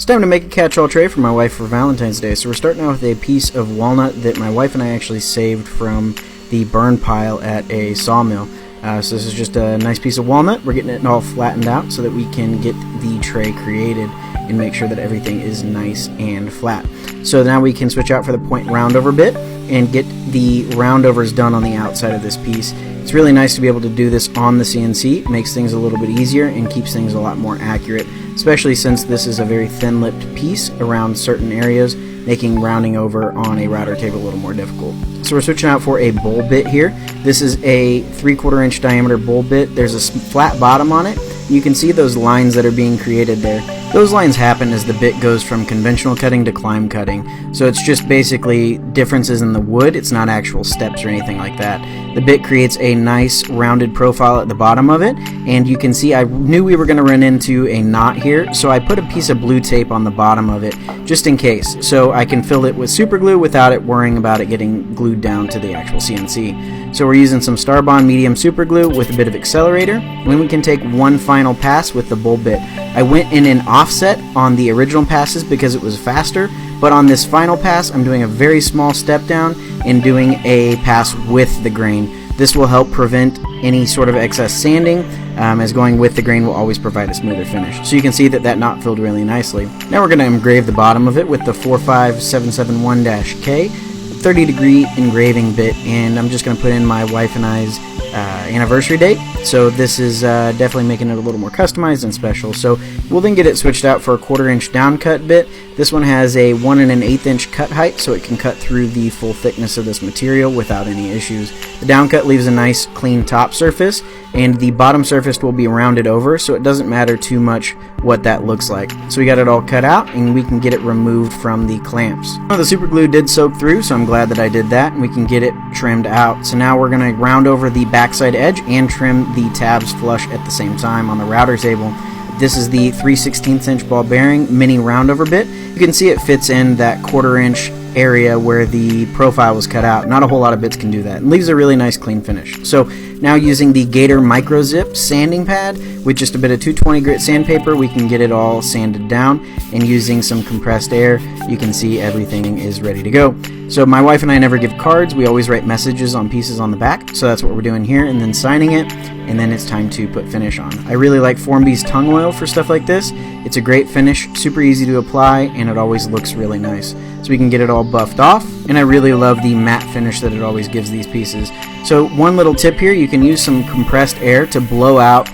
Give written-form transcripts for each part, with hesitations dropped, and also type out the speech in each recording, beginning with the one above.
It's time to make a catch-all tray for my wife for Valentine's Day. So we're starting out with a piece of walnut that my wife and I actually saved from the burn pile at a sawmill. So this is just a nice piece of walnut. We're getting it all flattened out so that we can get the tray created and make sure that everything is nice and flat. So now we can switch out for the point roundover bit and get the roundovers done on the outside of this piece. It's really nice to be able to do this on the CNC. It makes things a little bit easier and keeps things a lot more accurate, especially since this is a very thin-lipped piece around certain areas, making rounding over on a router table a little more difficult. So we're switching out for a bowl bit here. This is a 3/4 inch diameter bowl bit. There's a flat bottom on it. You can see those lines that are being created there. Those lines happen as the bit goes from conventional cutting to climb cutting. So it's just basically differences in the wood. It's not actual steps or anything like that. The bit creates a nice rounded profile at the bottom of it, and you can see I knew we were going to run into a knot here, so I put a piece of blue tape on the bottom of it just in case, so I can fill it with super glue without it worrying about it getting glued down to the actual CNC. So we're using some Starbond medium super glue with a bit of accelerator, and then we can take one final pass with the bowl bit. I went in an offset on the original passes because it was faster, but on this final pass I'm doing a very small step down and doing a pass with the grain. This will help prevent any sort of excess sanding, as going with the grain will always provide a smoother finish. So you can see that that knot filled really nicely. Now we're going to engrave the bottom of it with the 45771-K 30-degree engraving bit, and I'm just going to put in my wife and I's anniversary date. So this is definitely making it a little more customized and special. So we'll then get it switched out for a 1/4 inch down cut bit. This one has a 1 1/8 inch cut height, so it can cut through the full thickness of this material without any issues. The down cut leaves a nice clean top surface, and the bottom surface will be rounded over, so it doesn't matter too much what that looks like. So we got it all cut out, and we can get it removed from the clamps. Well, the super glue did soak through, so I'm glad that I did that, and we can get it trimmed out. So now we're going to round over the backside edge and trim the tabs flush at the same time on the router table. This is the 3/16 inch ball bearing mini roundover bit. You can see it fits in that 1/4 inch area where the profile was cut out. Not a whole lot of bits can do that, and leaves a really nice clean finish. So now using the Gator Micro Zip sanding pad with just a bit of 220 grit sandpaper, we can get it all sanded down, and using some compressed air you can see everything is ready to go. So my wife and I never give cards, we always write messages on pieces on the back, so that's what we're doing here, and then signing it, and then it's time to put finish on. I really like Formby's tongue oil for stuff like this. It's a great finish, super easy to apply, and it always looks really nice. So we can get it all buffed off, and I really love the matte finish that it always gives these pieces. So one little tip here, you can use some compressed air to blow out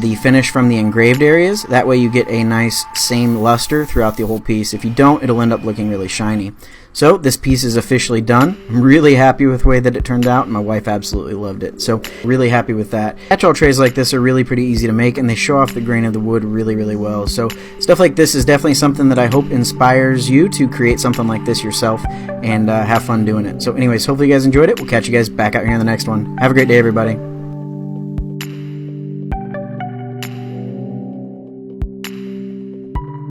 the finish from the engraved areas. That way you get a nice same luster throughout the whole piece. If you don't, it'll end up looking really shiny. So this piece is officially done. I'm really happy with the way that it turned out, and my wife absolutely loved it. So really happy with that. Catch-all trays like this are really pretty easy to make, and they show off the grain of the wood really, really well. So stuff like this is definitely something that I hope inspires you to create something like this yourself and have fun doing it. So anyways, hopefully you guys enjoyed it. We'll catch you guys back out here in the next one. Have a great day, everybody.